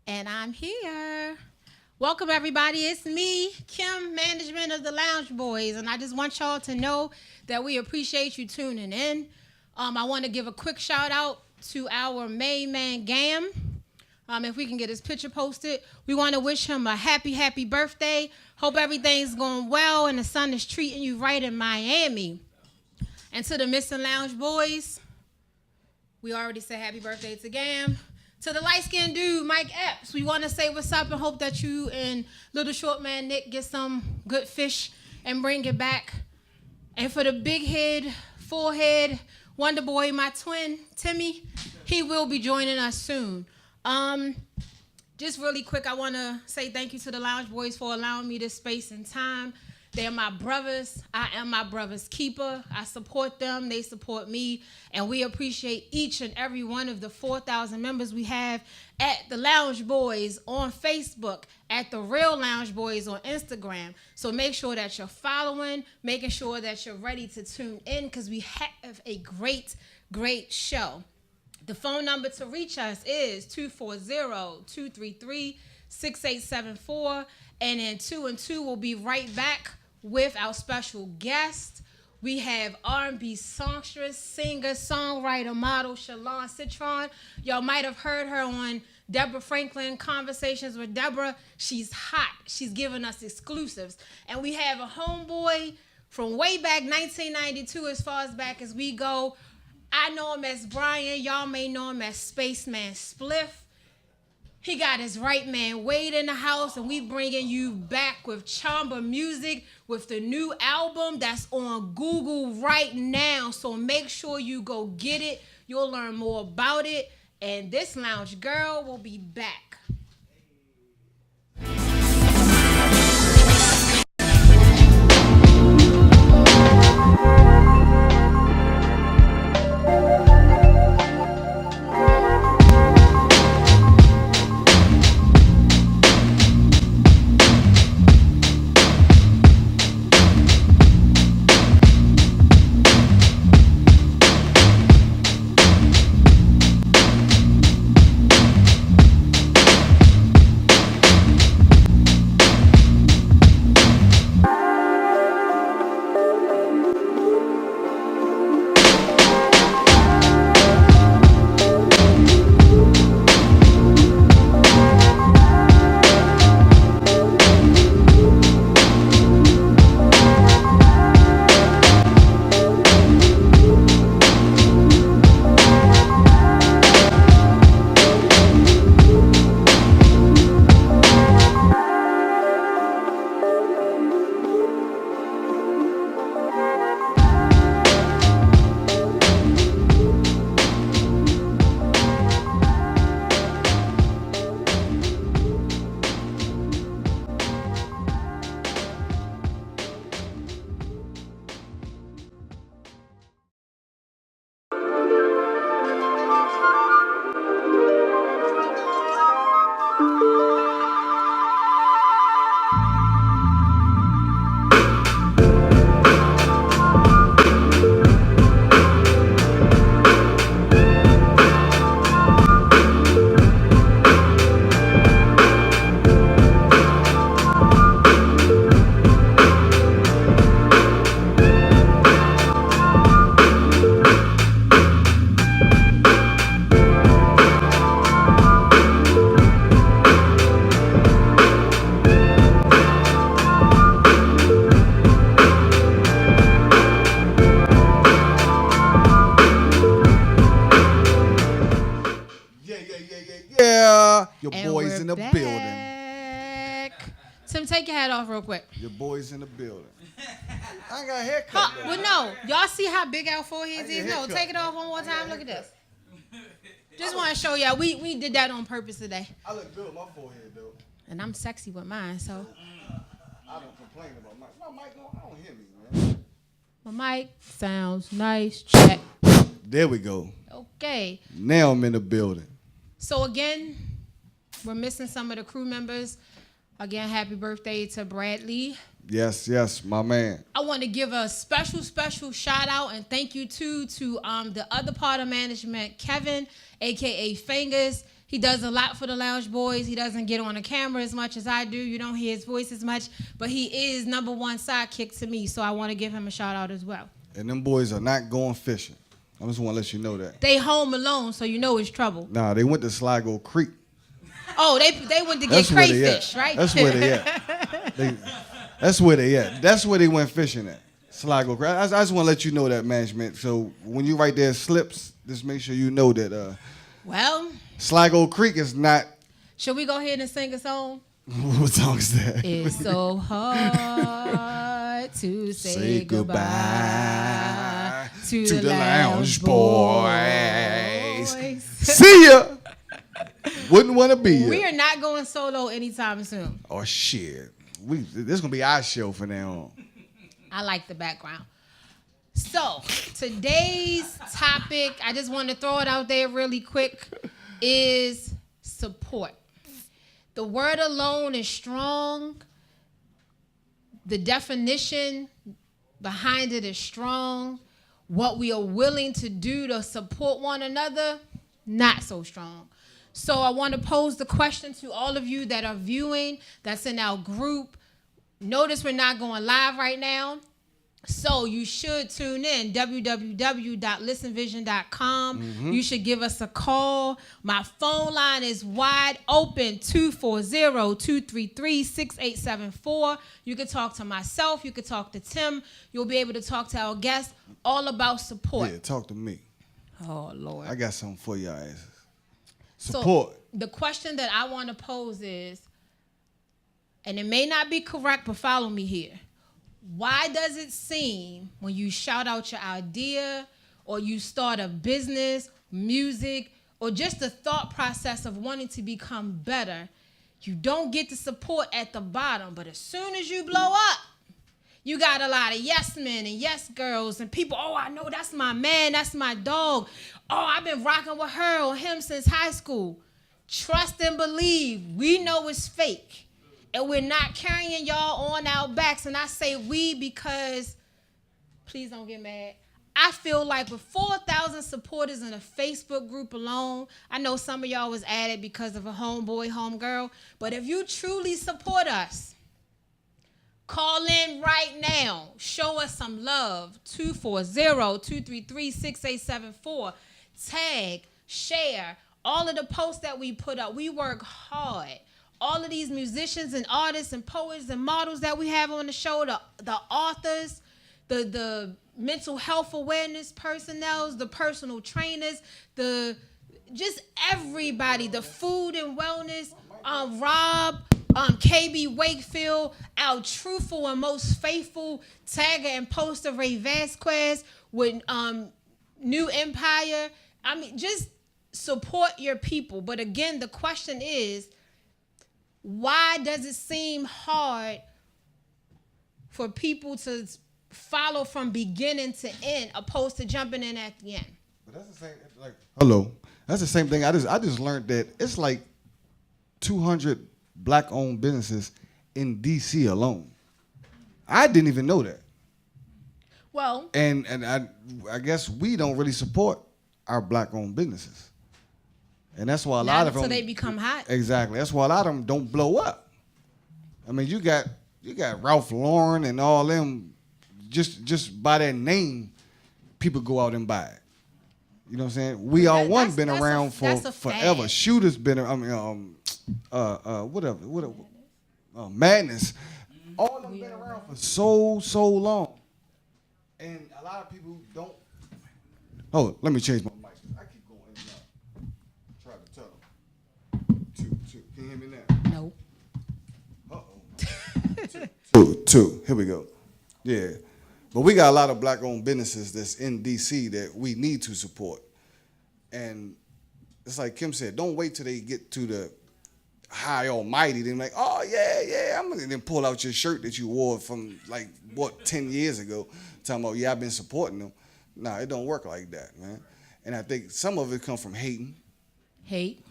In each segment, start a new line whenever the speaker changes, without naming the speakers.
And I'm here. Welcome, everybody. It's me, Kim, management of the Lounge Boys. And I just want y'all to know that we appreciate you tuning in. I want to give a quick shout out to our main man, Gam. If we can get his picture posted, we want to wish him a happy birthday. Hope everything's going well and the sun is treating you right in Miami. And to the Missing Lounge Boys, we already said happy birthday to Gam. To the light-skinned dude, Mike Epps, we want to say what's up and hope that you and little short man Nick get some good fish and bring it back. And for the big head, full head, Wonder Boy, my twin, Timmy, he will be joining us soon. Just really quick, I want to say thank you to the Lounge Boys for allowing me this space and time. They're my brothers. I am my brother's keeper. I support them. They support me. And we appreciate each and every one of the 4,000 members we have at the Lounge Boys on Facebook, at the Real Lounge Boys on Instagram. So make sure that you're following, making sure that you're ready to tune in because we have a great show. The phone number to reach us is 240-233-6874. And in 2 and 2, we'll be right back with our special guest. We have R&B songstress, singer, songwriter, model, Shalon Citron. Y'all might have heard her on Deborah Franklin Conversations with Deborah. She's hot. She's giving us exclusives. And we have a homeboy from way back 1992 as far as back as we go. I know him as Brian. Y'all may know him as Spaceman Spliff. He got his right man Wade in the house, and we bringing you back with Chamba Music with the new album that's on Google right now. So make sure you go get it. You'll learn more about it. And this lounge girl will be back. Tim, take your hat off real quick.
Your boy's in the building. I ain't got a haircut.
Well, no. Y'all see how big our foreheads is? No, take it off one more time. Look at this. Just want to show y'all. We did that on purpose today.
I look good with my forehead, though.
And I'm sexy with mine, so.
I don't complain about my mic. I don't hear me, man.
My mic sounds nice. Check.
There we go.
Okay.
Now I'm in the building.
So, again, we're missing some of the crew members. Again, happy birthday to Bradley.
Yes, my man.
I want to give a special shout out and thank you to the other part of management, Kevin, a.k.a. Fingers. He does a lot for the Lounge Boys. He doesn't get on the camera as much as I do. You don't hear his voice as much. But he is number one sidekick to me, so I want to give him a shout-out as well.
And them boys are not going fishing. I just want to let you know that.
They home alone, so you know it's trouble.
Nah, they went to Sligo Creek.
Oh, they went to get crayfish, right?
That's where they at. That's where they at. That's where they went fishing at. Sligo Creek. I just want to let you know that, management. So when you write there slips, just make sure you know that
well,
Sligo Creek is not.
Should we go ahead and sing a song?
What song is that?
It's so hard to say goodbye to the Lounge Boys.
See ya. Wouldn't want to be here.
We are not going solo anytime soon.
Oh shit. This gonna be our show from now on.
I like the background. So today's topic, I just want to throw it out there really quick, is support. The word alone is strong. The definition behind it is strong. What we are willing to do to support one another, not so strong. So I want to pose the question to all of you that are viewing, that's in our group. Notice we're not going live right now. So you should tune in, www.listenvision.com. Mm-hmm. You should give us a call. My phone line is wide open, 240-233-6874. You can talk to myself. You can talk to Tim. You'll be able to talk to our guests, all about support.
Yeah, talk to me.
Oh, Lord.
I got something for y'all asses. Support.
So the question that I want to pose is, and it may not be correct, but follow me here. Why does it seem when you shout out your idea or you start a business, music, or just the thought process of wanting to become better, you don't get the support at the bottom, but as soon as you blow up, you got a lot of yes men and yes girls and people, oh, I know that's my man, that's my dog. Oh, I've been rocking with her or him since high school. Trust and believe, we know it's fake. And we're not carrying y'all on our backs. And I say we because, please don't get mad, I feel like with 4,000 supporters in a Facebook group alone, I know some of y'all was added because of a homeboy, homegirl, but if you truly support us, call in right now. Show us some love. 240-233-6874. Tag, share, all of the posts that we put up. We work hard. All of these musicians and artists and poets and models that we have on the show, the authors, the mental health awareness personnel, the personal trainers, just everybody, the food and wellness, Rob, KB Wakefield, our truthful and most faithful tagger and poster Ray Vasquez with New Empire. I mean, just support your people. But again, the question is, why does it seem hard for people to follow from beginning to end opposed to jumping in at the end?
But that's the same, like, hello. That's the same thing. I just learned that it's like 200 black-owned businesses in D.C. alone. I didn't even know that.
Well,
and I guess we don't really support our black-owned businesses. And that's why a lot of them,
until they become hot.
Exactly. That's why a lot of them don't blow up. I mean, you got Ralph Lauren and all them. Just by their name, people go out and buy it. You know what I'm saying? We All One been around for forever. Shooter's been. Whatever. Madness. All of them been around for so long. And a lot of people don't. Oh, let me change my mic. I keep going in and out. Try to tell them. Two. Can you hear me now?
No.
Two. Here we go. Yeah. But we got a lot of black-owned businesses that's in D.C. that we need to support. And it's like Kim said, don't wait till they get to the high almighty. Then like, oh, yeah, I'm going to then pull out your shirt that you wore from, 10 years ago, talking about, yeah, I've been supporting them. Nah, it don't work like that, man. And I think some of it comes from hating.
Hate.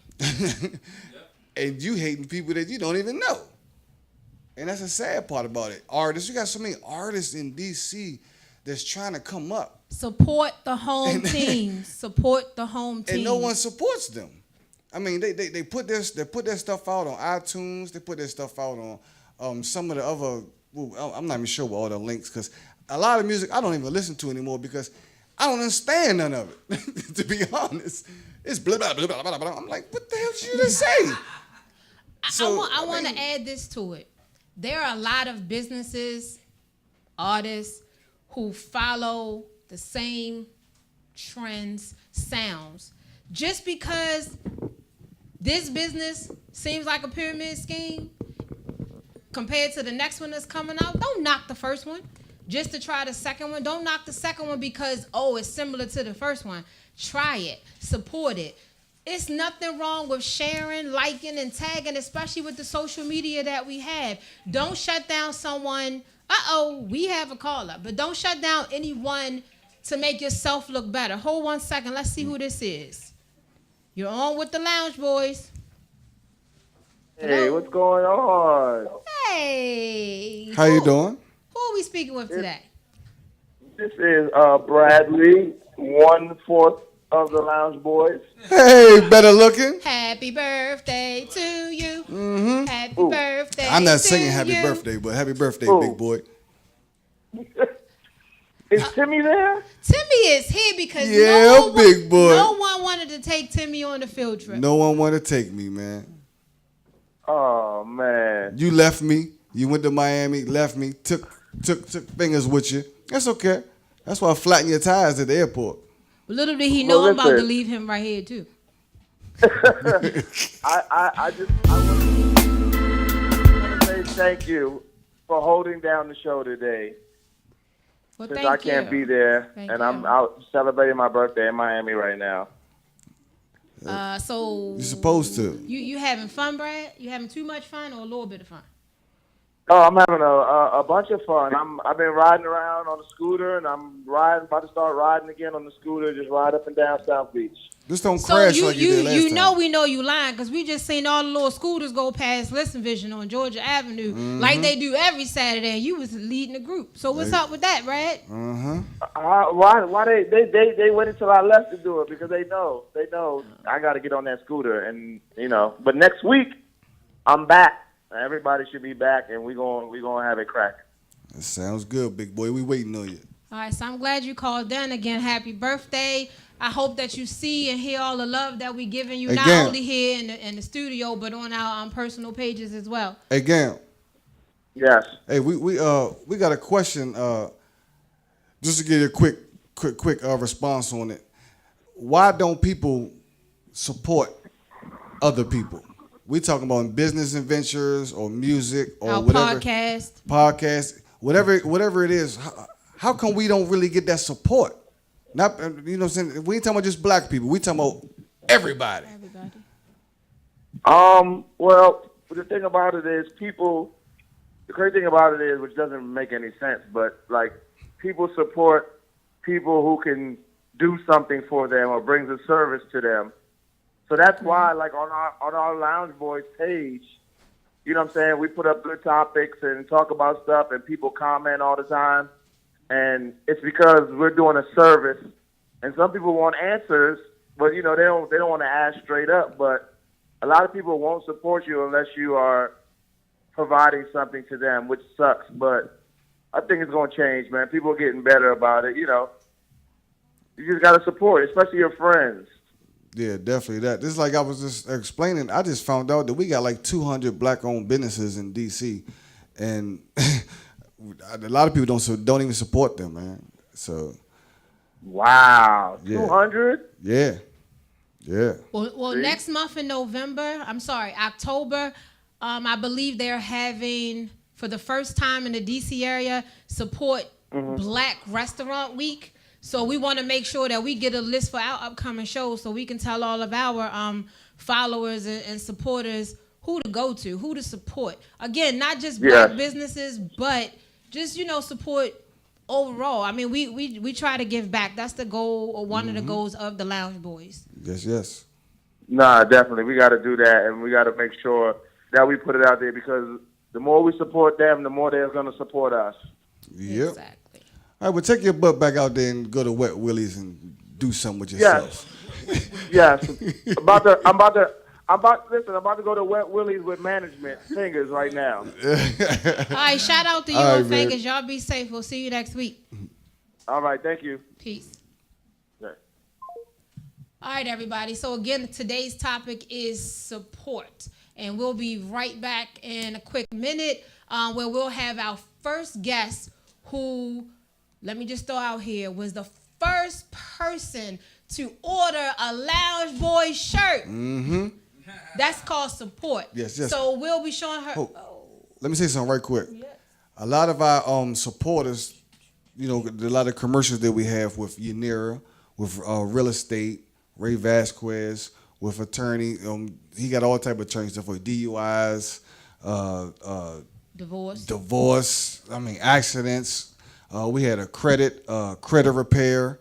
And you hating people that you don't even know. And that's the sad part about it. Artists, you got so many artists in D.C. that's trying to come up.
Support the home team. Support the home team.
And no one supports them. I mean, they put their stuff out on iTunes. They put their stuff out on some of the other. Well, I'm not even sure what all the links, because a lot of music I don't even listen to anymore because I don't understand none of it. To be honest, it's blah blah blah blah blah blah. I'm like, what the hell did you just say?
I want to add this to it. There are a lot of businesses, artists who follow the same trends, sounds. Just because this business seems like a pyramid scheme compared to the next one that's coming out, don't knock the first one. Just to try the second one, don't knock the second one because, it's similar to the first one. Try it. Support it. It's nothing wrong with sharing, liking, and tagging, especially with the social media that we have. Don't shut down someone. We have a caller. But don't shut down anyone to make yourself look better. Hold 1 second. Let's see who this is. You're on with the Lounge Boys.
Hey,
Hello?
what's going on?
Hey.
How you doing?
Who are we speaking with today?
This is Bradley, 1/4 of the Lounge Boys.
Hey, better looking.
Happy birthday to you.
Mm-hmm.
Happy
Ooh.
birthday
I'm not
to
singing happy
you.
birthday, but happy birthday,
Ooh.
big boy.
Is Timmy there?
Timmy is here because
Big boy.
no one wanted to take Timmy on the field trip.
No one want to take me, man.
Oh man.
You left me. You went to Miami, left me, took fingers with you. That's okay. That's why I flattened your tires at the airport.
But little did he know
Well,
I'm about to
listen.
leave him right here too.
I want to say thank you for holding down the show today.
Well,
Since
thank
I can't
you.
be there,
Thank
and I'm
you.
out celebrating my birthday in Miami right now.
So
You're supposed to.
You having fun, Brad? You having too much fun or a little bit of fun?
Oh, I'm having a bunch of fun. I've been riding around on a scooter, and I'm about to start riding again on the scooter, just ride up and down South Beach.
Just don't
So
crash
you
like you did last time.
know we know you lying because we just seen all the little scooters go past Listen Vision on Georgia Avenue like they do every Saturday, and you was leading the group. So what's up with that, Brad?
Why they waited till I left to do it? Because they know I got to get on that scooter, and But next week I'm back. Everybody should be back, and we gonna have it cracking.
That sounds good, big boy. We waiting on you.
All right, so I'm glad you called in again. Happy birthday. I hope that you see and hear all the love that we're giving you, not
Again.
only here in the studio, but on our personal pages as well.
Hey, Gam.
Yes.
Hey, we got a question. Just to get a quick response on it. Why don't people support other people? We talking about business ventures or music or
Our
whatever.
podcast.
Whatever it is. How come we don't really get that support? Not, what I'm saying? We ain't talking about just black people. We talking about everybody.
Everybody.
Well, the thing about it is the crazy thing about it is, which doesn't make any sense, but like people support people who can do something for them or brings a service to them. So that's why, like on our Lounge Boys page, you know what I'm saying, we put up good topics and talk about stuff, and people comment all the time. And it's because we're doing a service, and some people want answers, but they don't want to ask straight up. But a lot of people won't support you unless you are providing something to them, which sucks. But I think it's going to change, man. People are getting better about it. You just got to support, especially your friends.
Yeah, definitely that. This is like I was just explaining. I just found out that we got like 200 black-owned businesses in D.C. and a lot of people don't even support them, man. So.
Wow,
Yeah.
200?
Yeah.
Well, next month in October, I believe they're having, for the first time in the D.C. area, support Black Restaurant Week. So we want to make sure that we get a list for our upcoming shows so we can tell all of our followers and supporters who to go to, who to support. Again, not just black businesses, but just, support overall. I mean, we try to give back. That's the goal, or one of the goals of the Lounge Boys.
Yes.
Nah, definitely. We got to do that, and we got to make sure that we put it out there, because the more we support them, the more they're going to support us.
Yep.
Exactly.
All right, well, take your butt back out there and go to Wet Willie's and do something with yourself.
Yes. I'm about I'm about to go to Wet Willie's with management singers right now.
All right, shout out to you
All
and
right, man.
Vegas. Y'all be safe. We'll see you next week.
All right, thank you.
Peace.
Yeah.
All right, everybody. So again, today's topic is support. And we'll be right back in a quick minute where we'll have our first guest who, let me just throw out here, was the first person to order a Lounge Boy shirt.
Mm-hmm.
That's called support.
Yes, yes.
So we'll be showing her.
Let me say something right quick.
Yeah.
A lot of our supporters, a lot of commercials that we have with Yanira, with real estate, Ray Vasquez, with attorney. He got all type of attorneys for DUIs,
Divorce.
Accidents. We had a credit repair.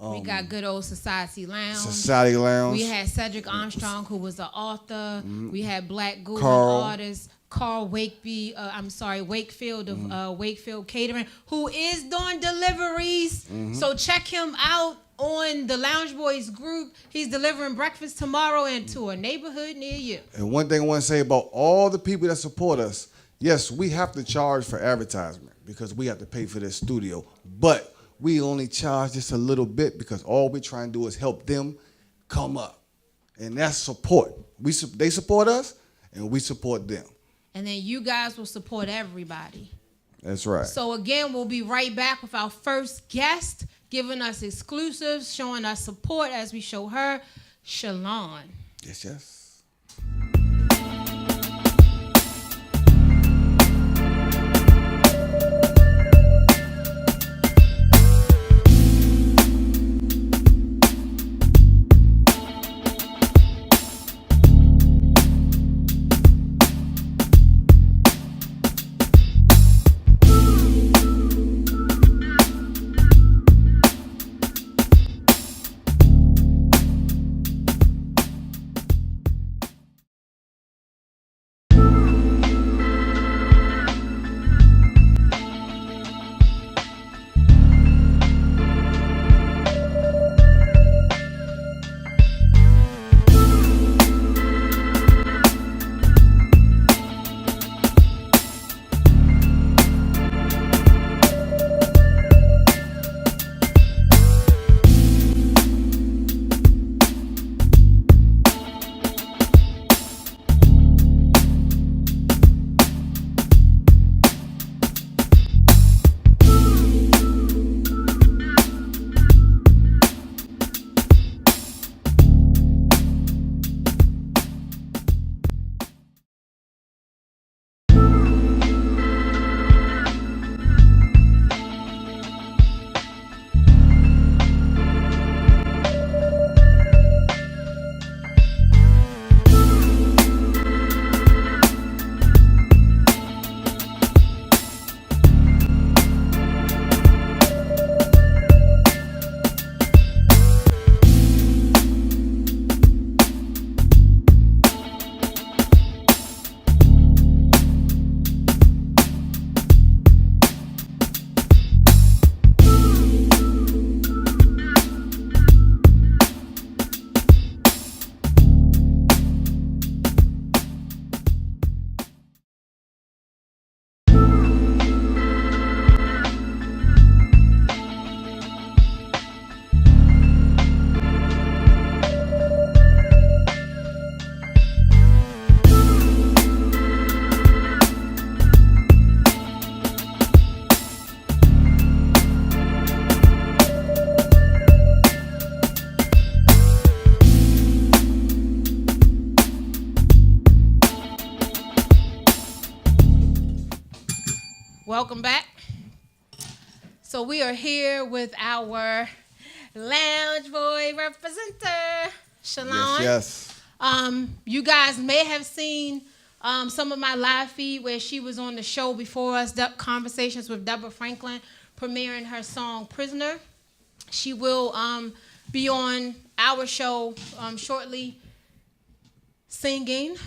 We got good old Society Lounge.
Society Lounge.
We had Cedric Armstrong, who was the author. Mm-hmm. We had Black Gould, artist. Carl Wakefield of Wakefield Catering, who is doing deliveries. Mm-hmm. So check him out on the Lounge Boys group. He's delivering breakfast tomorrow into a neighborhood near you.
And one thing I want to say about all the people that support us, yes, we have to charge for advertisement because we have to pay for this studio. But we only charge just a little bit because all we're trying to do is help them come up. And that's support. They support us, and we support them.
And then you guys will support everybody.
That's right.
So again, we'll be right back with our first guest, giving us exclusives, showing us support as we show her, Shalon.
Yes, yes.
Welcome back. So we are here with our Lounge Boy representative, Shalon.
Yes, yes.
You guys may have seen some of my live feed where she was on the show before us, Conversations with Deborah Franklin, premiering her song Prisoner. She will be on our show shortly singing.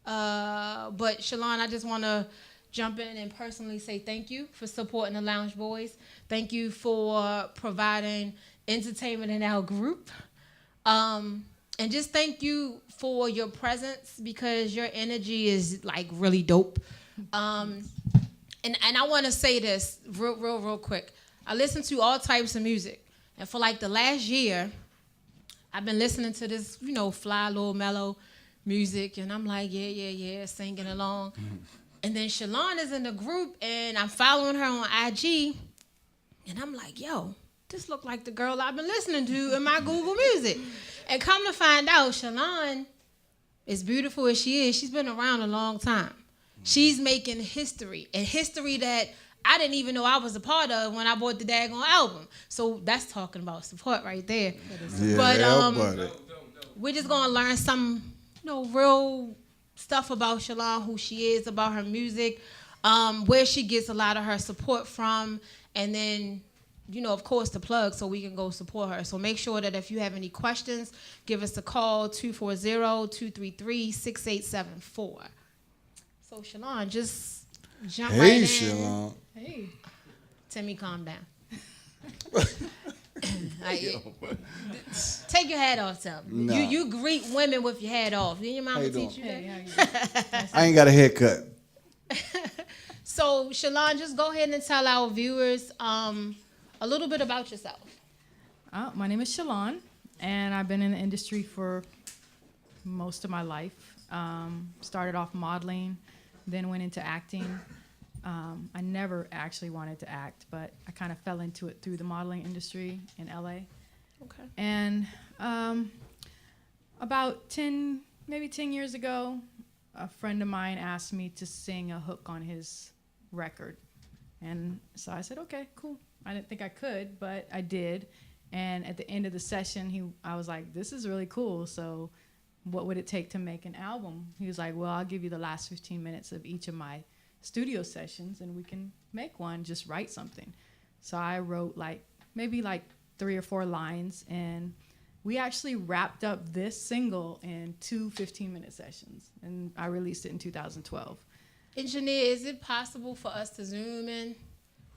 But Shalon, I just want to jump in and personally say thank you for supporting the Lounge Boys. Thank you for providing entertainment in our group. And just thank you for your presence because your energy is like really dope. And I want to say this real quick. I listen to all types of music, and for like the last year, I've been listening to this, fly, little mellow music, and I'm like, yeah, singing along. And then Shalon is in the group, and I'm following her on IG, and I'm like, yo, this look like the girl I've been listening to in my Google Music. And come to find out, Shalon, as beautiful as she is, she's been around a long time. She's making history, and history that I didn't even know I was a part of when I bought the daggone album. So that's talking about support right there.
Yeah,
but we're just gonna learn some, real stuff about Shalon, who she is, about her music, where she gets a lot of her support from, and then, of course, the plug so we can go support her. So make sure that if you have any questions, give us a call, 240-233-6874. So, Shalon, just jump right in.
Hey, Shalon.
Hey. Timmy, calm down. Take your hat off, tell me.
Nah.
You greet women with your hat off. Didn't your mama teach you that?
Hey, how you doing?
I ain't got a haircut.
So, Shalon, just go ahead and tell our viewers a little bit about yourself.
My name is Shalon, and I've been in the industry for most of my life. Started off modeling, then went into acting. I never actually wanted to act, but I kind of fell into it through the modeling industry in LA.
Okay.
And about 10 years ago, a friend of mine asked me to sing a hook on his record. And so I said, okay, cool. I didn't think I could, but I did. And at the end of the session, I was like, this is really cool. So what would it take to make an album? He was like, well, I'll give you the last 15 minutes of each of my studio sessions and we can make one, just write something. So I wrote maybe 3 or 4 lines, and we actually wrapped up this single in 2 15-minute sessions, and I released it in 2012.
Engineer, is it possible for us to zoom in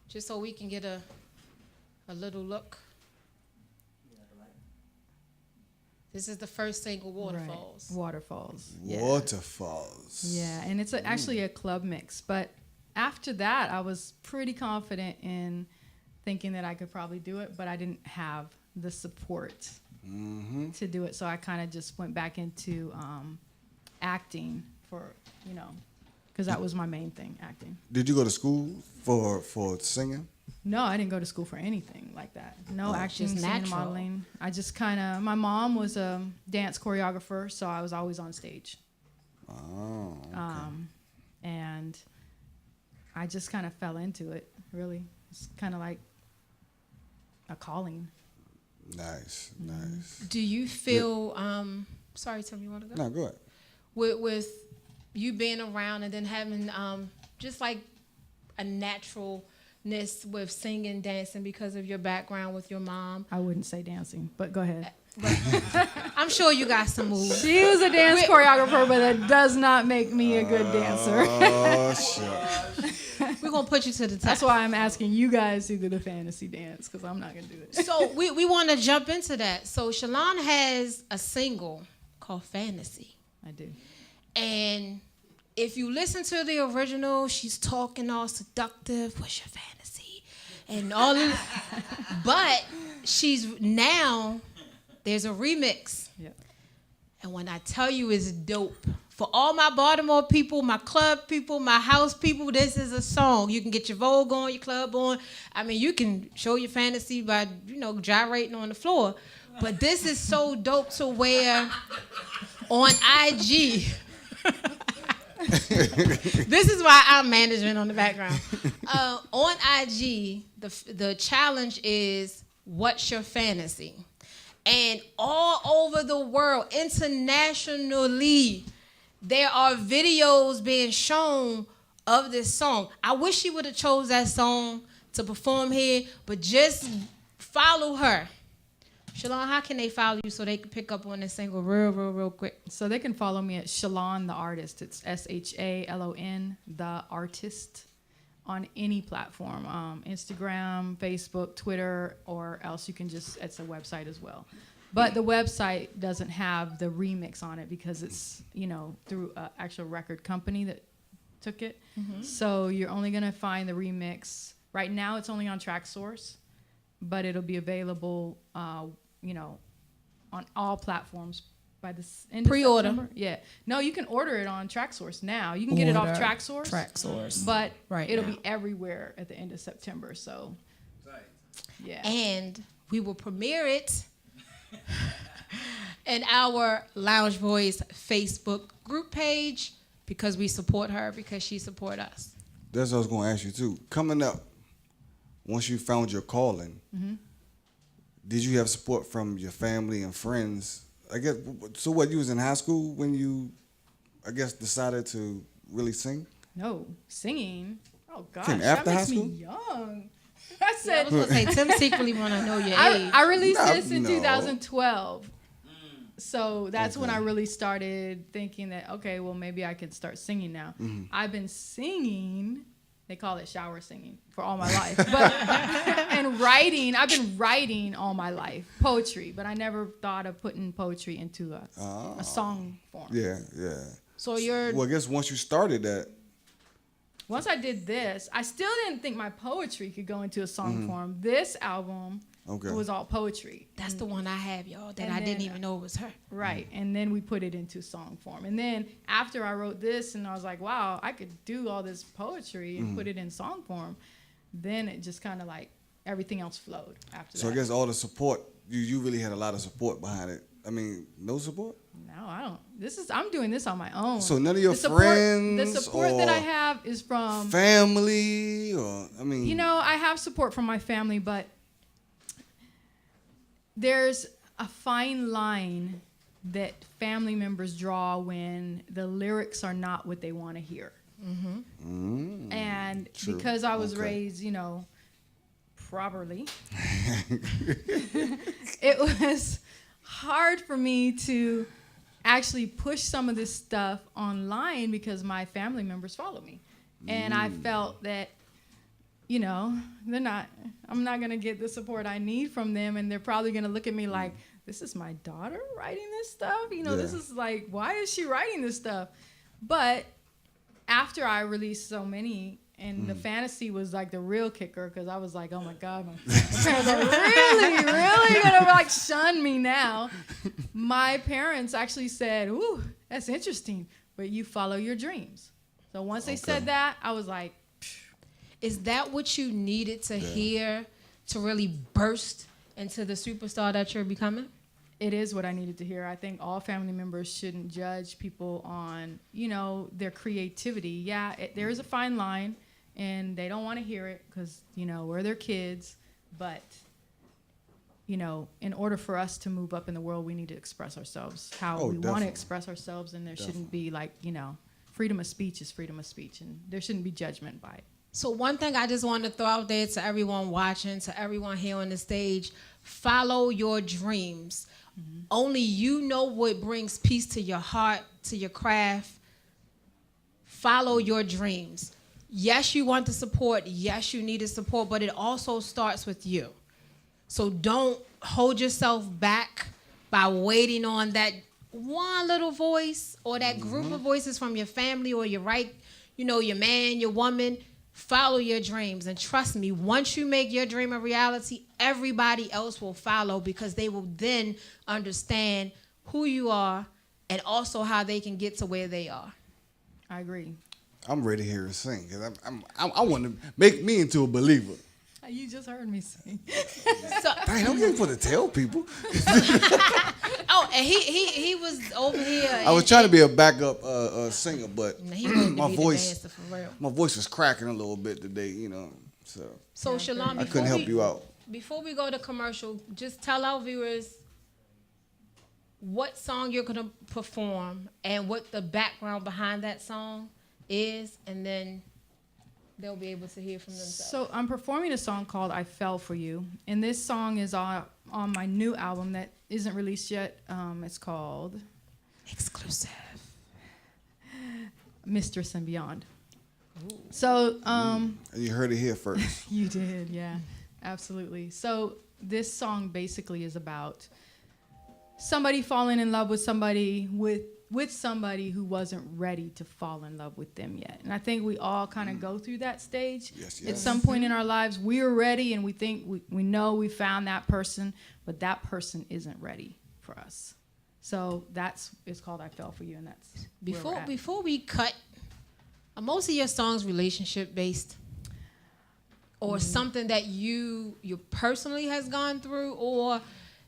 just so we can get a little look? This is the first single, Waterfalls.
Right. Waterfalls. Yeah.
Waterfalls.
Yeah, and it's actually a club mix. But after that, I was pretty confident in thinking that I could probably do it, but I didn't have the support to do it. So I kind of just went back into acting because that was my main thing, acting.
Did you go to school for singing?
No, I didn't go to school for anything like that. No acting,
just
singing,
natural.
modeling. I just my mom was a dance choreographer, so I was always on stage.
Oh, okay.
And I just kind of fell into it, really. It's kind of like a calling.
Nice.
Do you feel, sorry, Tim, you want to go?
No, go ahead.
With you being around and then having just like a naturalness with singing, dancing because of your background with your mom?
I wouldn't say dancing, but go ahead.
I'm sure you got some moves.
She was a dance choreographer, but that does not make me a good dancer.
Oh, shit.
We're going to put you to the test.
That's why I'm asking you guys to do the fantasy dance, because I'm not going to do it.
So we want to jump into that. So Shalon has a single called Fantasy.
I do.
And if you listen to the original, she's talking all seductive. What's your fantasy? And all of but there's a remix.
Yep.
And when I tell you it's dope, for all my Baltimore people, my club people, my house people, this is a song. You can get your Vogue on, your club on. I mean, you can show your fantasy by, gyrating on the floor. But this is so dope to where on IG, this is why I'm management on the background. On IG, the challenge is, what's your fantasy? And all over the world, internationally, there are videos being shown of this song. I wish she would have chose that song to perform here, but just follow her. Shalon, how can they follow you so they can pick up on this single real quick?
So they can follow me at Shalon the Artist. It's SHALON the Artist on any platform, Instagram, Facebook, Twitter, or else you can it's a website as well. But the website doesn't have the remix on it because it's, through an actual record company that took it. So you're only going to find the remix. Right now it's only on TrackSource, but it'll be available, on all platforms by this end
Pre-order.
of September. Yeah. No, you can order it on TrackSource now. You can get it off TrackSource. But it'll be everywhere at the end of September. So, yeah.
And we will premiere it in our Lounge Boys Facebook group page because we support her, because she support us.
That's what I was going to ask you, too. Coming up, once you found your calling, did you have support from your family and friends? I guess, so what, you was in high school when you, I guess, decided to really sing?
No, singing. Oh, gosh,
Came
that
after
makes
high school?
me young. I said,
I was going to say, Tim secretly want to know your age.
I released
No,
this in
no.
2012. So that's when I really started thinking that, okay, well, maybe I could start singing now. I've been singing, they call it shower singing, for all my life. But and writing, I've been writing all my life, poetry, but I never thought of putting poetry into a song form.
Yeah.
So you're...
Well, I guess once you started that,
Once I did this, I still didn't think my poetry could go into a song form. This album was all poetry.
That's the one I have, y'all, that
And
I didn't
then-
even know it was her.
Right. And then we put it into song form. And then after I wrote this and I was like, wow, I could do all this poetry and put it in song form. Then it just kind of like everything else flowed after
so
that.
I guess all the support, you really had a lot of support behind it. I mean, no support?
No, I don't. I'm doing this on my own.
So none of your
The support
friends
that I
or
have is from
family or, I mean.
I have support from my family, but there's a fine line that family members draw when the lyrics are not what they want to hear. And
True.
because I was
Okay.
raised, properly, it was hard for me to actually push some of this stuff online because my family members follow me. And I felt that, I'm not going to get the support I need from them. And they're probably going to look at me like, this is my daughter writing this stuff? This is like, why is she writing this stuff? But after I released so many, and the fantasy was like the real kicker, because I was like, oh my God, my parents are really, really going to like shun me now. My parents actually said, ooh, that's interesting, but you follow your dreams. So once they said that, I was like,
Is that what you needed to hear to really burst into the superstar that you're becoming?
it is what I needed to hear. I think all family members shouldn't judge people on, their creativity. Yeah, there is a fine line, and they don't want to hear it because, we're their kids. But, in order for us to move up in the world, we need to express ourselves how we want
definitely.
to express ourselves, and there shouldn't be freedom of speech is freedom of speech, and there shouldn't be judgment by it.
So one thing I just want to throw out there to everyone watching, to everyone here on the stage, follow your dreams. Mm-hmm. Only you know what brings peace to your heart, to your craft. Follow your dreams. Yes, you want the support. Yes, you need the support, but it also starts with you. So don't hold yourself back by waiting on that one little voice or that group of voices from your family or your your man, your woman. Follow your dreams, and trust me, once you make your dream a reality, everybody else will follow, because they will then understand who you are and also how they can get to where they are.
I agree.
I'm ready to hear her sing, because I want to make me into a believer.
You just heard me sing.
So,
Dang, I'm getting for to tell people.
and he was over here.
I was trying to be a backup singer, but
He wanted to
my
be
voice,
the dancer for real.
my voice was cracking a little bit today, So
Shalom,
I couldn't help you out.
Before we go to commercial, just tell our viewers what song you're gonna perform and what the background behind that song is, and then they'll be able to hear from themselves.
So I'm performing a song called I Fell For You. And this song is on my new album that isn't released yet. It's called
Exclusive.
Mistress and Beyond. Ooh. So
You heard it here first.
you did, yeah, absolutely. So this song basically is about somebody falling in love with somebody with somebody who wasn't ready to fall in love with them yet. And I think we all kind of go through that stage.
Yes,
At
yes.
some point in our lives, we're ready and we think we know we found that person, but that person isn't ready for us. So it's called I Fell For You, and that's where we're at.
Before we cut, are most of your songs relationship based? Or something that you personally has gone through, or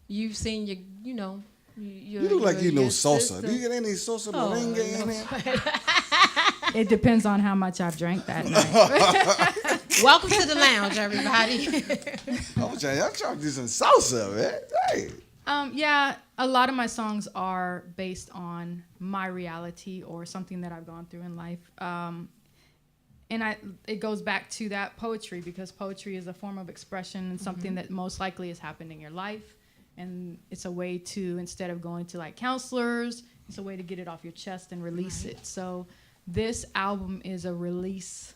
you've seen your, you know,
You look like you know salsa.
sister.
Do you get any salsa merengue in there?
It depends on how much I've drank that night.
Welcome to the lounge, everybody.
I'm trying to do some salsa, man. Hey.
Yeah, a lot of my songs are based on my reality or something that I've gone through in life. And it goes back to that poetry, because poetry is a form of expression and something that most likely has happened in your life. And it's a way to, instead of going to like counselors, it's a way to get it off your chest and release it. So this album is a release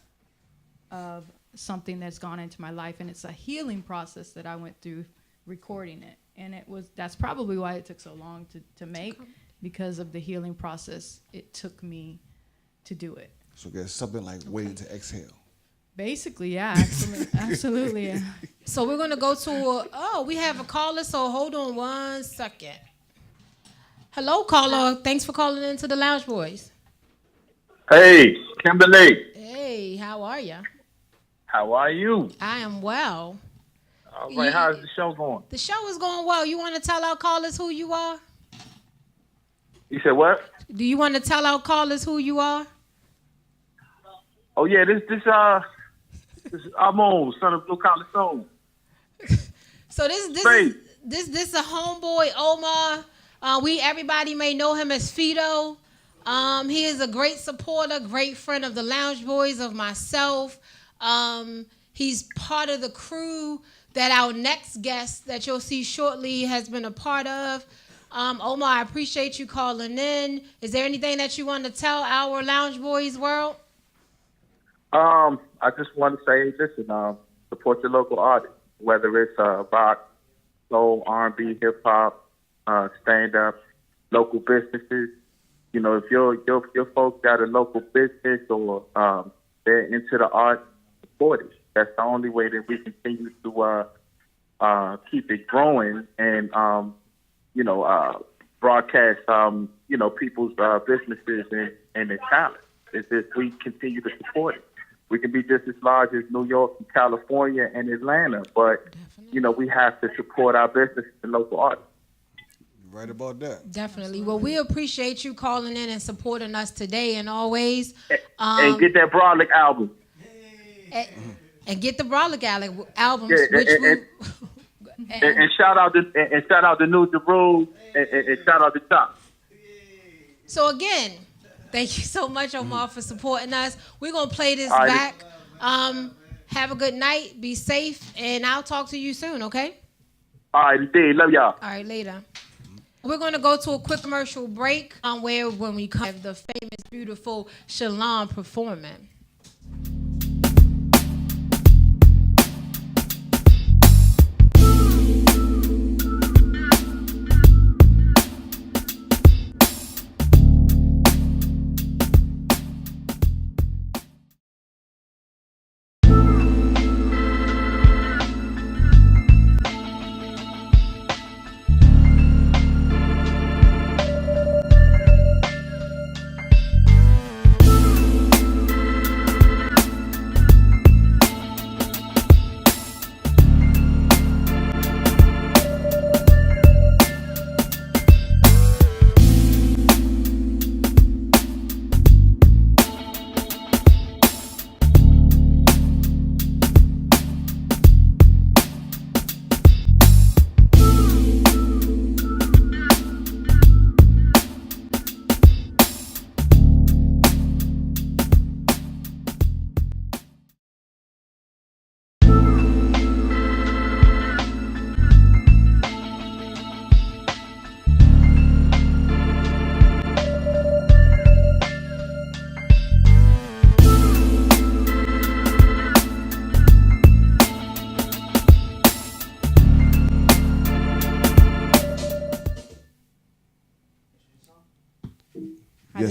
of something that's gone into my life, and it's a healing process that I went through recording it. And that's probably why it took so long to make, because of the healing process it took me to do it.
So there's something like waiting to exhale.
Basically, yeah, absolutely. Yeah.
So we're gonna go to we have a caller. So hold on 1 second. Hello, caller. Thanks for calling into the Lounge Boys.
Hey, Kimberly.
Hey, how are you?
How are you?
I am well.
All right, how's the show going?
The show is going well. You want to tell our callers who you are?
You said what?
Do you want to tell our callers who you are?
Oh yeah, this Amon, son of Blue Collar Soul.
So this
Great.
is a homeboy, Omar. Everybody may know him as Fido. He is a great supporter, great friend of the Lounge Boys, of myself. He's part of the crew that our next guest that you'll see shortly has been a part of. Omar, I appreciate you calling in. Is there anything that you want to tell our Lounge Boys world?
I just want to say, listen, support your local artists, whether it's rock, soul, R&B, hip hop, stand up, local businesses. You know, if your folks got a local business or they're into the art, support it. That's the only way that we continue to keep it growing and broadcast people's businesses and their talent. It's just we continue to support it. We can be just as large as New York and California and Atlanta, but we have to support our businesses and local artists.
You're right about that.
Definitely. Well, we appreciate you calling in and supporting us today and always.
And get that Brolic album.
And get the Brolic albums,
Yeah, and shout out to New Jeru and shout out to Top.
So again, thank you so much, Omar, for supporting us. We're gonna play this
All right.
back. Have a good night. Be safe, and I'll talk to you soon. Okay?
All right, indeed. Love y'all.
All right, later. We're gonna go to a quick commercial break. Where when we come, the famous, beautiful Shalon performing.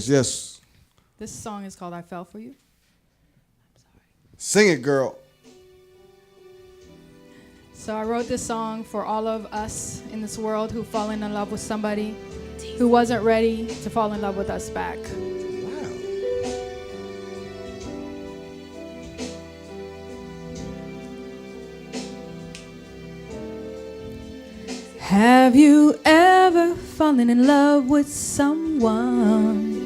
yes.
This song is called I Fell For You.
Sing it, girl.
So I wrote this song for all of us in this world who've fallen in love with somebody who wasn't ready to fall in love with us back.
Wow.
Have you ever fallen in love with someone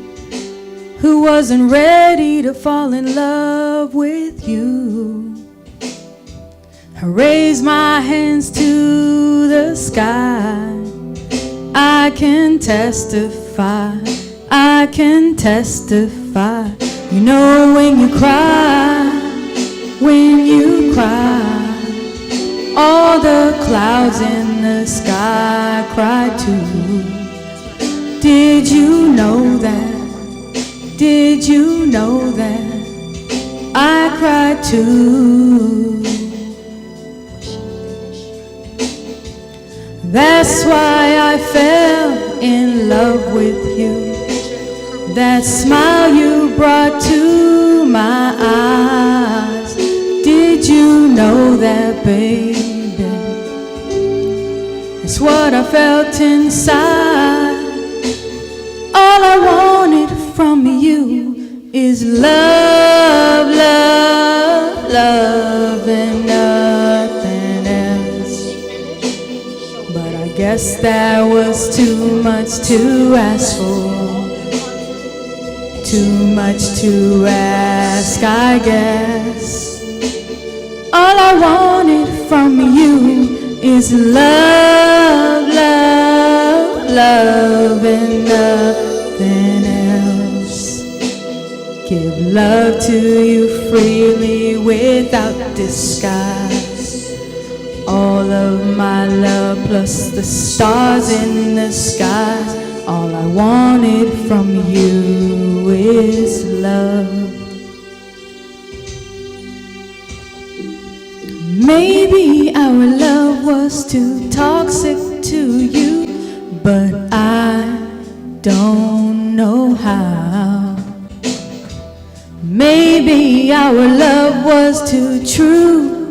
who wasn't ready to fall in love with you? I raise my hands to the sky. I can testify, I can testify. You know when you cry, all the clouds in the sky cry too. Did you know that? Did you know that? I cried too. That's why I fell in love with you. That smile you brought to my eyes. Did you know that, baby? It's what I felt inside. All I wanted from you is love, love, love, and nothing else. But I guess that was too much to ask for. Too much to ask, I guess. All I wanted from you is love, love, love, and nothing else. Give love to you freely without disguise. All of my love plus the stars in the skies. All I wanted from you is love. Maybe our love was too toxic to you, but I don't know how. Maybe our love was too true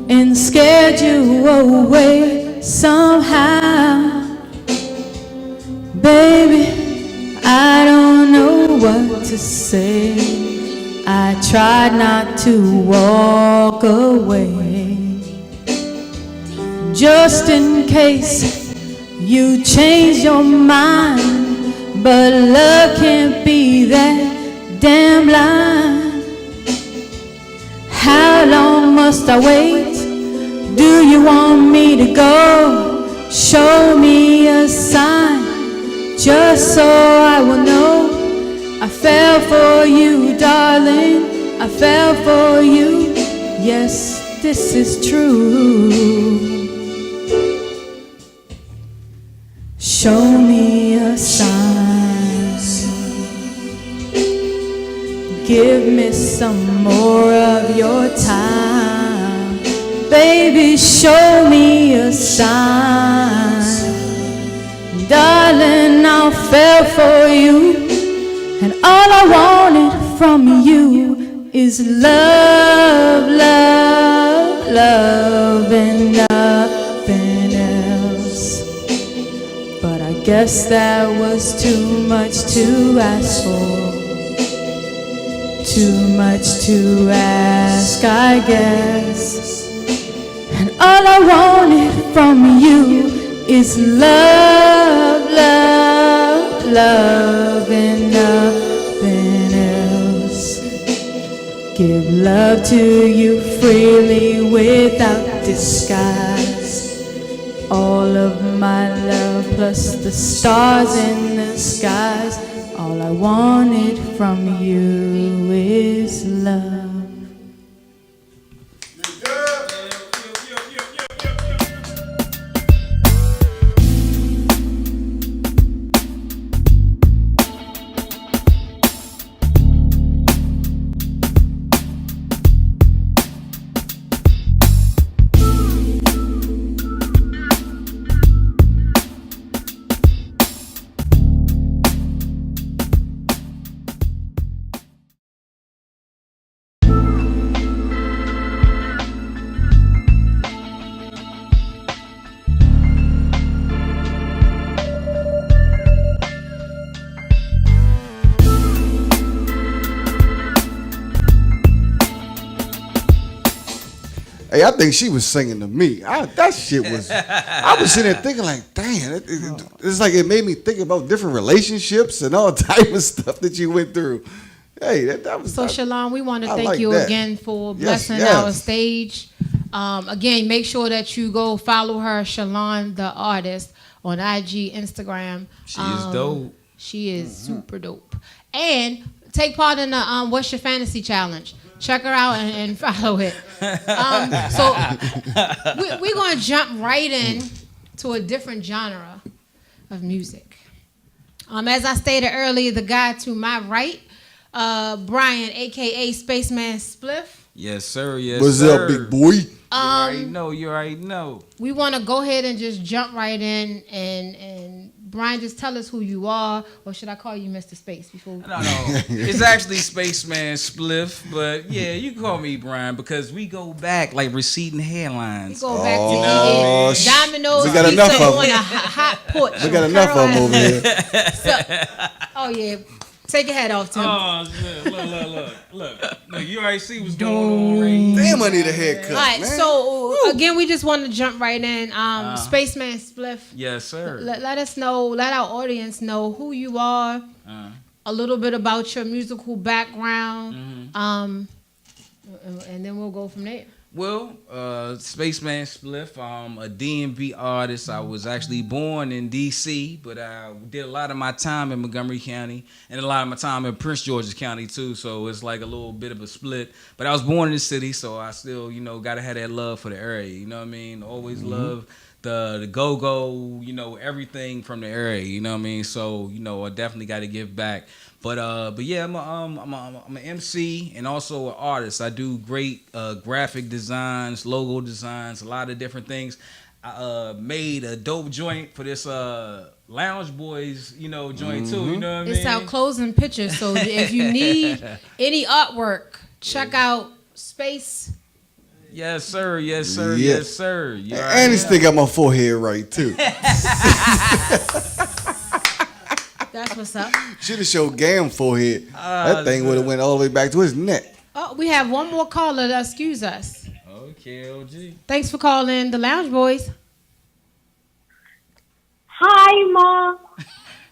and scared you away somehow. Baby, I don't know what to say. I tried not to walk away, just in case you change your mind. But love can't be that damn blind. How long must I wait? Do you want me to go? Show me a sign, just so I will know. I fell for you, darling, I fell for you. Yes, this is true. Show me a sign. Give me some more of your time. Baby, show me a sign. Darling, I fell for you. And all I wanted from you is love, love, love, and nothing else. But I guess that was too much to ask for. Too much to ask, I guess. And all I wanted from you is love, love, love, and nothing else. Give love to you freely without disguise. All of my love plus the stars in the skies. All I wanted from you is love.
Hey, I think she was singing to me. That shit was. I was sitting there thinking like, damn, it's like it made me think about different relationships and all type of stuff that you went through. Hey, that was.
So, Shalon, we want to
I
thank
like
you
that.
again for
Yes,
blessing
yes.
our stage. Again, make sure that you go follow her, Shalon the artist, on IG, Instagram.
She is dope.
She is super dope. And take part in the What's Your Fantasy Challenge. Check her out and follow it. So we're going to jump right in to a different genre of music. As I stated earlier, the guy to my right, Brian, a.k.a. Spaceman Spliff.
Yes, sir. Yes,
What's
sir.
up, big boy?
You already know.
We want to go ahead and just jump right in and Brian, just tell us who you are, or should I call you Mr. Space before?
No. It's actually Spaceman Spliff, but yeah, you can call me Brian because we go back like receding
We
hairlines.
go back to
Oh,
eating Domino's
we got
pizza
enough of
on
them.
a hot porch.
We got enough of them over here.
Oh yeah, take your hat off, Tim.
Oh shit! Look! You already see what's going on, right?
Damn, I need a haircut,
All right,
man.
so again, we just want to jump right in. Spaceman Spliff.
Yes, sir.
Let us know, let our audience know who you are, a little bit about your musical background, and then we'll go from there.
Well, Spaceman Spliff, I'm a DMV artist. I was actually born in D.C., but I did a lot of my time in Montgomery County and a lot of my time in Prince George's County, too. So it's like a little bit of a split. But I was born in the city, so I still, got to have that love for the area. You know what I mean? Always love the go-go, everything from the area. You know what I mean? So, I definitely got to give back. But yeah, I'm an MC and also an artist. I do great graphic designs, logo designs, a lot of different things. I made a dope joint for this Lounge Boyz, joint too. You know what I mean?
It's our closing picture, so if you need any artwork, check out Space.
Yes, sir. Yes, sir.
Yeah.
Yes, sir. You already
And he
know.
still got my forehead right too.
That's what's up.
Should have showed Gam forehead. That thing would have went all the way back to his neck.
Oh, we have one more caller to excuse us.
Okay, OG.
Thanks for calling the Lounge Boys.
Hi, Mom.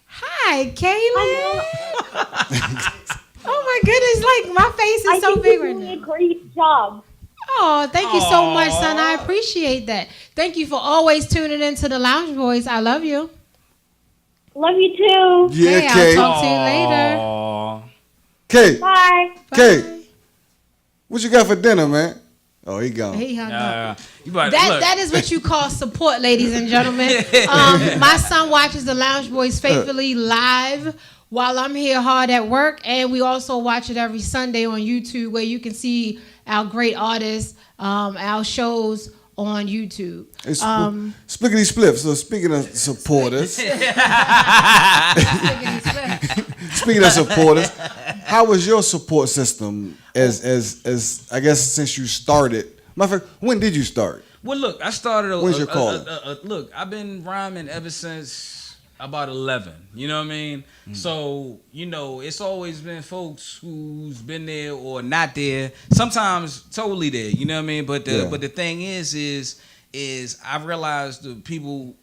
Hi, Kaylin. Oh my goodness, like my face is so
think
big
you're
right
doing a
now.
great job.
Oh, thank you so much, son. I appreciate that. Thank you for always tuning into the Lounge Boys. I love you.
Love you too.
Yeah,
Hey,
Kay.
I'll talk to you later.
Aw.
Kay,
Bye.
Kay,
Bye.
what you got for dinner, man? Oh, he gone.
He hung up.
You about
That is what you call support, ladies and gentlemen. My son watches the Lounge Boys faithfully live while I'm here hard at work, and we also watch it every Sunday on YouTube, where you can see our great artists, our shows on YouTube.
Hey, Splickety Spliff. So speaking of supporters, how was your support system as I guess since you started? Matter of fact, when did you start?
Well, look, I started.
When's your call?
Look, I've been rhyming ever since about 11. You know what I mean? So it's always been folks who's been there or not there. Sometimes totally there. You know what I mean? But the thing is I've realized the people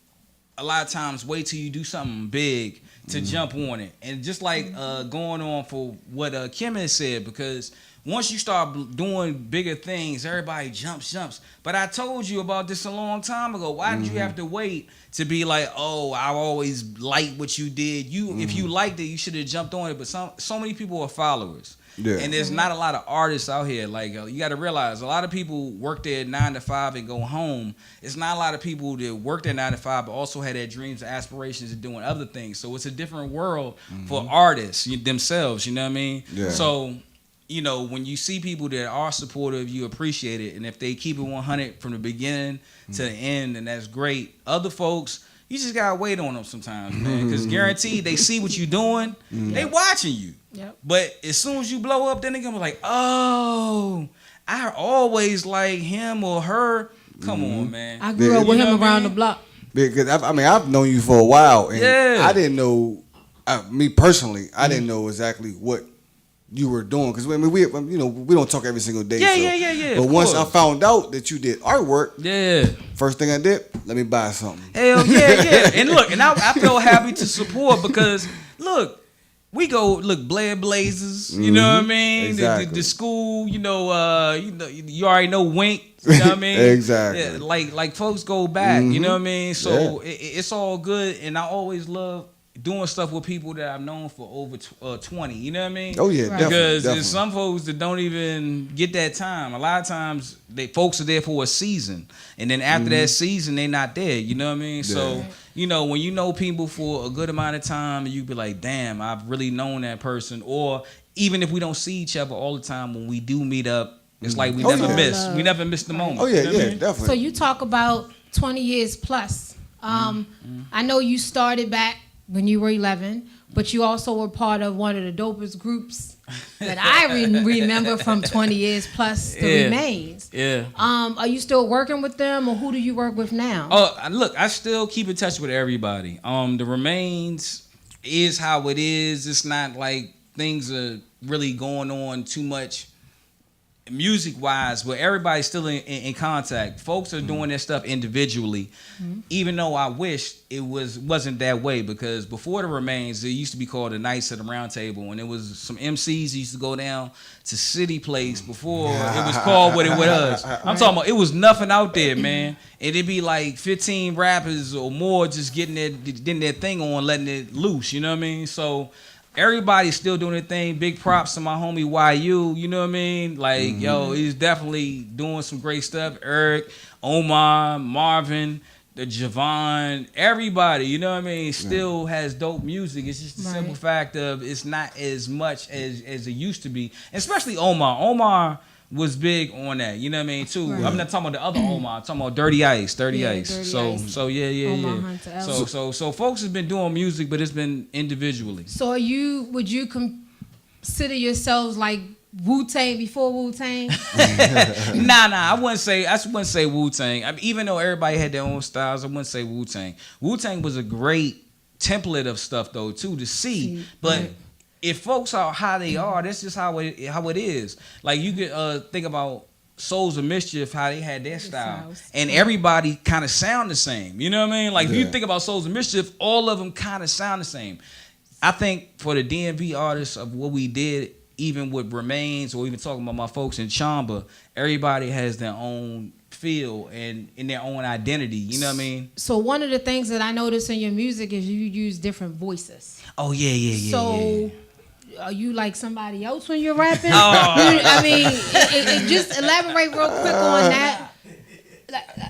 a lot of times wait till you do something big to jump on it, and just like going on for what Kim has said, because once you start doing bigger things, everybody jumps. But I told you about this a long time ago. Why did you have to wait to be like, oh, I always liked what you did? If you liked it, you should have jumped on it. But so many people are followers.
Yeah.
And there's not a lot of artists out here. Like, you got to realize, a lot of people work their 9 to 5 and go home. It's not a lot of people that work their 9 to 5 but also had their dreams and aspirations of doing other things. So it's a different world for artists themselves. You know what I mean?
Yeah.
So, when you see people that are supportive, you appreciate it. And if they keep it 100 from the beginning to the end, then that's great. Other folks, you just got to wait on them sometimes, man. Because guaranteed, they see what you're doing. They watching you.
Yep.
But as soon as you blow up, then they're going to be like, oh, I always like him or her. Come on, man.
I grew up with
You know
him
what I
around
mean?
the block.
Because I've known you for a while, and
Yeah.
I didn't know. Me personally, I didn't know exactly what you were doing, because I mean we don't talk every single day.
Yeah.
But
of
once
course.
I found out that you did artwork,
Yeah.
first thing I did, let me buy something.
Hell yeah. And look, and I feel happy to support because look, we go Blair Blazers, you know what I mean?
Exactly.
The school, you already know Wink, you know what I mean?
Exactly.
Yeah, like folks go back, you know what I mean? So it's all good, and I always love doing stuff with people that I've known for over 20, you know what I mean?
Oh yeah,
Right.
definitely.
Because
definitely.
there's some folks that don't even get that time. A lot of times, folks are there for a season, and then after that season, they're not there. You know what I mean? So, when you know people for a good amount of time, you be like, damn, I've really known that person. Or even if we don't see each other all the time, when we do meet up, it's like we never miss. We never miss the moment.
Oh yeah,
You know what I
yeah,
mean?
definitely.
So you talk about 20 years plus. I know you started back when you were 11, but you also were part of one of the dopest groups that I remember from 20 years plus, The
Yeah.
Remains.
Yeah.
Are you still working with them, or who do you work with now?
Oh, look, I still keep in touch with everybody. The Remains is how it is. It's not like things are really going on too much music-wise, but everybody's still in contact. Folks are doing their stuff individually, even though I wish it wasn't that way, because before the Remains, it used to be called the Knights of the Round Table, and it was some MCs used to go down to City Place before it was called what it was. I'm talking about, it was nothing out there, man. And it'd be like 15 rappers or more just getting their thing on, letting it loose, you know what I mean? So everybody's still doing their thing. Big props to my homie YU, you know what I mean? Like, yo, he's definitely doing some great stuff. Eric, Omar, Marvin, the Javon, everybody, you know what I mean, still has dope music. It's just the simple fact of it's not as much as it used to be. Especially Omar. Omar was big on that, you know what I mean, too.
Right.
I'm not talking about the other Omar. I'm talking about Dirty Ice.
Dirty
Ice.
Ice.
So yeah.
Omar Hunter L.
So folks have been doing music, but it's been individually.
So would you consider yourselves like Wu-Tang before Wu-Tang?
Nah, I wouldn't say Wu-Tang. I mean, even though everybody had their own styles, I wouldn't say Wu-Tang. Wu-Tang was a great template of stuff though too to see, but
right.
if folks are how they are, that's just how it is. Like you could think about Souls of Mischief, how they had their style,
styles.
and everybody kind of sound the same. You know what I mean? Like if you think about Souls of Mischief, all of them kind of sound the same. I think for the DMV artists of what we did, even with Remains, or even talking about my folks in Chamba, everybody has their own feel and in their own identity. You know what I mean?
So one of the things that I notice in your music is you use different voices.
Oh yeah.
So are you like somebody else when you're rapping?
Oh.
I mean, just elaborate real quick on that.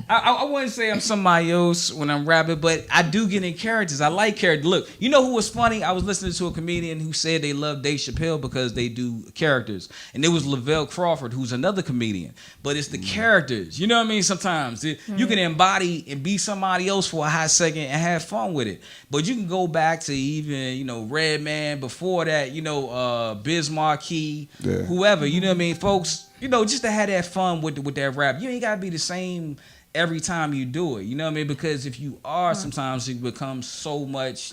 I wouldn't say I'm somebody else when I'm rapping, but I do get in characters. I like characters. Look, you know who was funny? I was listening to a comedian who said they love Dave Chappelle because they do characters. And it was Lavelle Crawford, who's another comedian. But it's the characters. You know what I mean? Sometimes you can embody and be somebody else for a hot second and have fun with it. But you can go back to even, Redman, before that, Biz Markie, whoever. You know what I mean? Folks, just to have that fun with that rap. You ain't got to be the same every time you do it. You know what I mean? Because if you are, sometimes it becomes so much,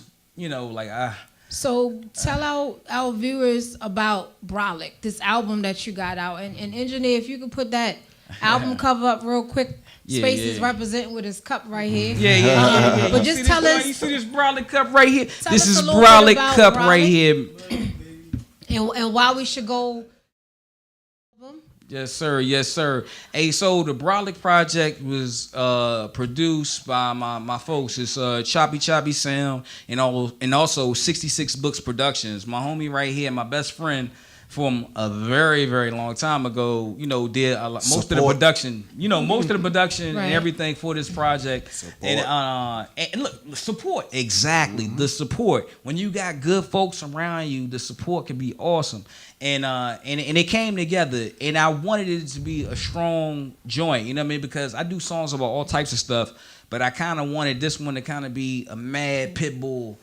So tell our viewers about Brolic, this album that you got out. And engineer, if you could put that album cover up real quick. Spaces representing with his cup right here.
Yeah.
But just tell us.
You see this Brolic cup right here?
Tell
This
us
is
a little bit
Brolic
about
cup
Brolic.
right here.
And why we should go.
Yes, sir. Hey, so the Brolic project was produced by my folks. It's Choppy Sound and also 66 Books Productions. My homie right here, my best friend from a very, very long time ago, did most of the production, most of the production
Right.
and everything for this project. And look, support. Exactly. The support. When you got good folks around you, the support can be awesome. And it came together, and I wanted it to be a strong joint, you know what I mean? Because I do songs about all types of stuff, but I kind of wanted this one to kind of be a mad pit bull,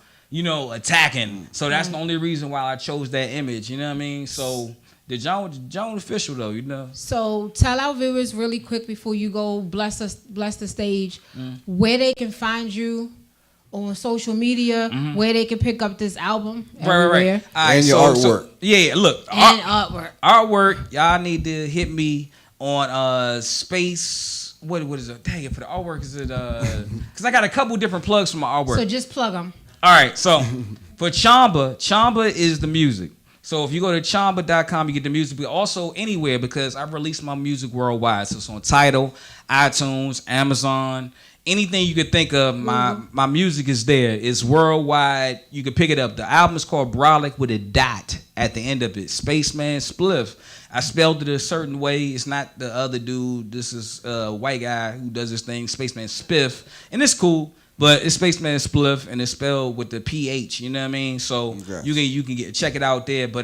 attacking. So that's the only reason why I chose that image, you know what I mean? So the Joan official though,
So tell our viewers really quick before you go bless the stage, where they can find you, on social media where they can pick up this album.
Right. All right,
And your artwork.
Yeah, look.
And artwork.
Artwork, y'all need to hit me on Space. What is it? Dang it, for the artwork, is it because I got a couple different plugs for my artwork.
So just plug them.
All right, so for Chamba is the music. So if you go to chamba.com, you get the music, but also anywhere, because I release my music worldwide. So it's on Tidal, iTunes, Amazon, anything you could think of. My music is there. It's worldwide. You can pick it up. The album is called Brolic with a dot at the end of it. Spaceman Spliff. I spelled it a certain way. It's not the other dude. This is a white guy who does this thing, Spaceman Spiff, and it's cool. But it's Spaceman Spliff, and it's spelled with the PH. You know what I mean? So you can check it out there. But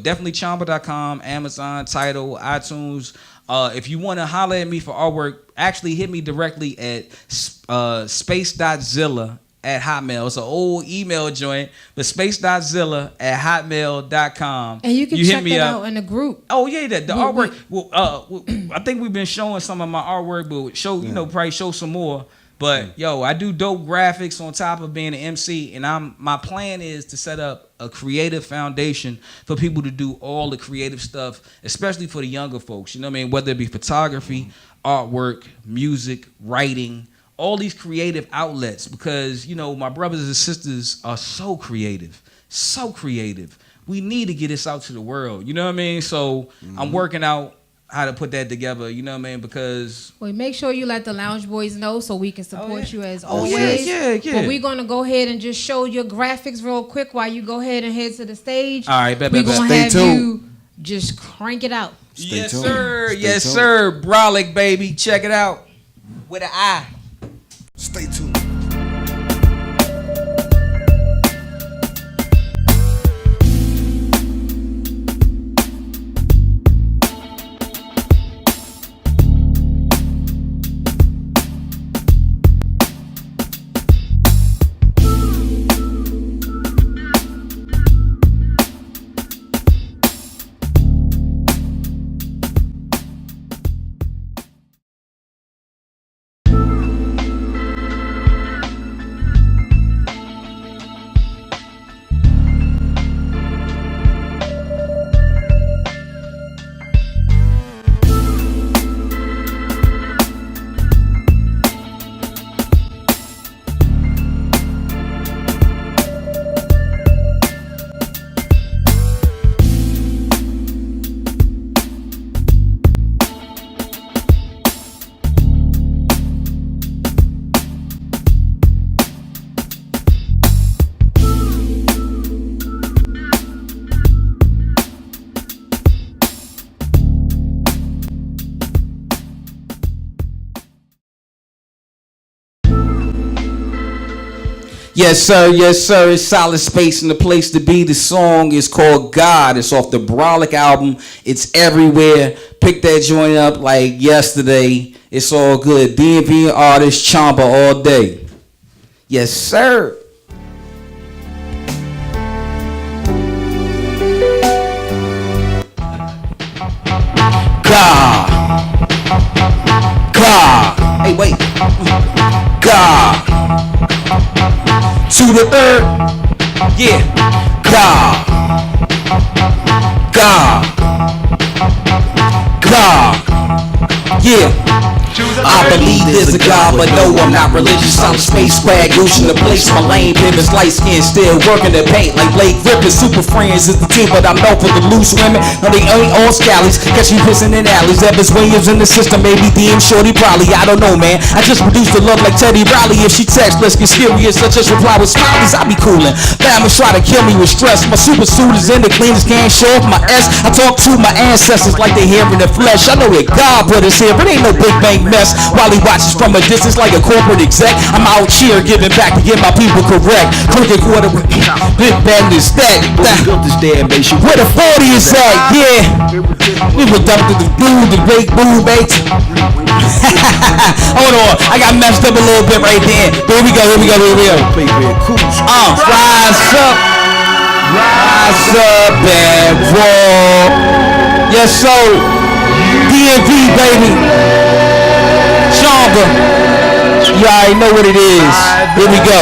definitely chamba.com, Amazon, Tidal, iTunes. If you want to holler at me for artwork, actually hit me directly at space.zilla@hotmail. It's an old email joint, but space.zilla@hotmail.com.
And you can check it out in the group.
Oh yeah, the artwork. Well, I think we've been showing some of my artwork, but probably show some more. But yo, I do dope graphics on top of being an MC, and my plan is to set up a creative foundation for people to do all the creative stuff, especially for the younger folks. You know what I mean? Whether it be photography, artwork, music, writing, all these creative outlets, because my brothers and sisters are so creative. We need to get this out to the world. You know what I mean? So I'm working out how to put that together, you know what I mean? Because
make sure you let the Lounge Boys know so we can support you as always.
Yeah.
But we're gonna go ahead and just show your graphics real quick while you go ahead and head to the stage.
All right,
we're gonna have you just crank it out.
Yes, sir. Brolic, baby, check it out with an I.
Stay tuned.
Yes, sir. It's Solid Space and the place to be. The song is called God. It's off the Brolic album. It's everywhere. Pick that joint up like yesterday. It's all good. DMV artist, Chamba all day. Yes, sir. God. Hey, wait. God. To the third. Yeah. God. Yeah. I believe there's a God, but no, I'm not religious. I'm space swag, using the place. My lane pivots, light skin, still working the paint like Blake Griffin. Super Friends is the team, but I'm known for the loose women. No, they ain't all scallies. Catch me pissing in alleys. Evans Williams in the system, maybe DM Shorty probably. I don't know, man. I just produced the love like Teddy Riley. If she texts, let's get serious. Let's just reply with smileys. I be coolin'. Family try to kill me with stress. My super suit is in the cleanest, can't show off my S. I talk to my ancestors like they here in the flesh. I know that God put us here, but ain't no big bang mess. While he watches from a distance like a corporate exec, I'm out here giving back to get my people correct. Crooked quarter, big bad is that.
Built this damn nation.
Where the 40 is at, yeah. We were dumped to the blue, the great boom, mate. Hold on, I got messed up a little bit right there. Here we go. Rise up and walk. Yes, so DMV, baby. Chamba. You already know what it is. Here we go.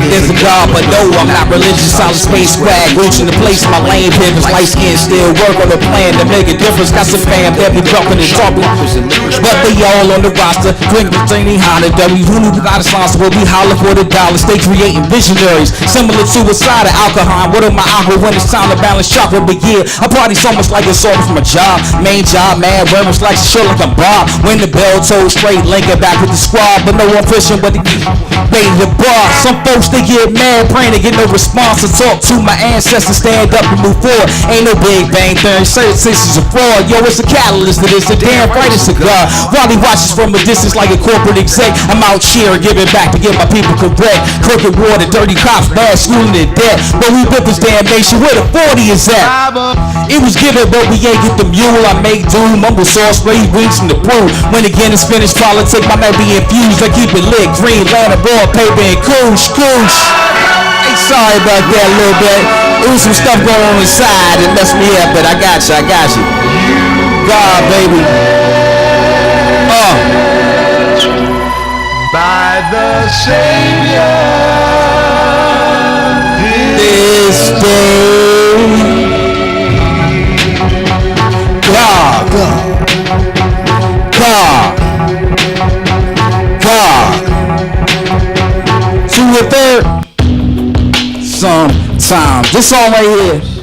There's a God, but no, I'm not religious. Solid space swag, roots in the place. My lane pivots, light skin still work on the plan to make a difference. Got some fam that be bumping and talking, but they all on the roster. Drink the Tiny Honda W. Who knew God is responsible? We holler for the dollars. Stay creating visionaries, similar to a side of alcohol. What am my alcohol when it's time to balance chocolate? But yeah, I party so much like it's all from a job. Main job, man, wearing like shit like a Bob. When the bell tolls straight, linking back with the squad, but no one fishing, but the baby the bar. Some folks they get mad, praying to get no response. To talk to my ancestors, stand up and move forward. Ain't no Big Bang Theory, certain is a fraud. Yo, it's a catalyst to this, a damn right it's a God. While he watches from a distance like a corporate exec, I'm out cheering, giving back to get my people correct. Crooked water, dirty cops, bad schooling to death. But we built this damn nation, where the 40 is at? It was given, but we ain't get the mule. I make do, mumble sauce, spray wings from the brew. When again it's finished, politics might not be infused. I keep it lit, green, lantern, ball, paper, and koosh. Hey, sorry about that a little bit. There was some stuff going on inside that messed me up, but I got you. God, baby.
By the Savior
this day. God. To a third. Sometime. This song right here